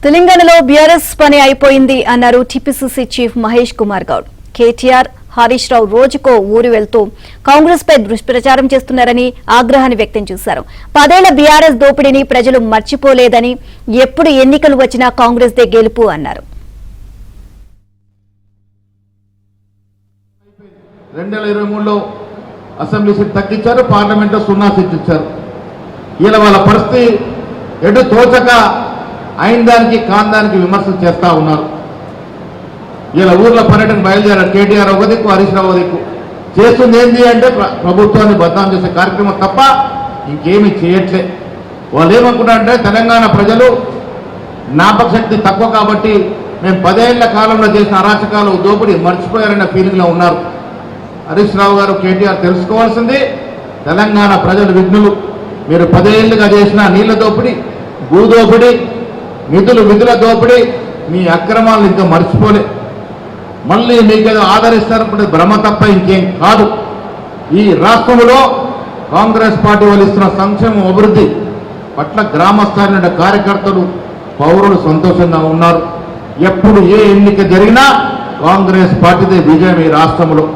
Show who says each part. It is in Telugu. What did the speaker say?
Speaker 1: తెలంగాణలో బీఆర్ఎస్ పని అయిపోయింది అన్నారు టీపీసీసీ చీఫ్ మహేష్ కుమార్ గౌడ్. కేటీఆర్, హరీష్ రావు రోజుకో ఊరు వెళ్తూ కాంగ్రెస్ పై దుష్ప్రచారం చేస్తున్నారని ఆగ్రహాన్ని వ్యక్తం చేశారు. 10 ఏళ్ల బీఆర్ఎస్ దోపిడీని ప్రజలు మర్చిపోలేదని, ఎప్పుడు ఎన్నికలు వచ్చినా కాంగ్రెస్ దే గెలుపు అన్నారు.
Speaker 2: 2023లో అసెంబ్లీ సీట్ తగ్గించారు, పార్లమెంట్లో 0 సీట్లు ఇచ్చారు. ఇలా వాళ్ళ పరిస్థితి ఎటు తోచక అయిన దానికి కాని దానికి విమర్శలు చేస్తూ ఉన్నారు. ఇలా ఊర్లో పర్యటన బయలుదేరారు. కేటీఆర్ ఒక దిక్కు, హరీష్ రావు దిక్కు. చేస్తుంది ఏంటి అంటే ప్రభుత్వాన్ని బదనాం చేసే కార్యక్రమం తప్ప ఇంకేమీ చేయట్లే. వాళ్ళు ఏమనుకుంటారంటే తెలంగాణ ప్రజలు జ్ఞాపక శక్తి తక్కువ కాబట్టి మేము 10 ఏళ్ల కాలంలో చేసిన అరాచకాలు, దోపిడీ మర్చిపోయారన్న ఫీలింగ్లో ఉన్నారు. హరీష్ రావు గారు, కేటీఆర్ తెలుసుకోవాల్సింది తెలంగాణ ప్రజలు విఘ్నులు. మీరు 10 ఏళ్లుగా చేసిన నీళ్ల దోపిడీ, భూదోపిడీ, విధుల దోపిడీ, మీ అక్రమాలను ఇంకా మర్చిపోలే. మళ్ళీ మీకేదో ఆదరిస్తారనుకుంటే భ్రమ తప్ప ఇంకేం కాదు. ఈ రాష్ట్రంలో కాంగ్రెస్ పార్టీ వాళ్ళు ఇస్తున్న సంక్షేమ అభివృద్ధి పట్ల గ్రామ స్థాయి నుండి కార్యకర్తలు, పౌరులు సంతోషంగా ఉన్నారు. ఎప్పుడు ఏ ఎన్నిక జరిగినా కాంగ్రెస్ పార్టీదే విజయం ఈ రాష్ట్రంలో.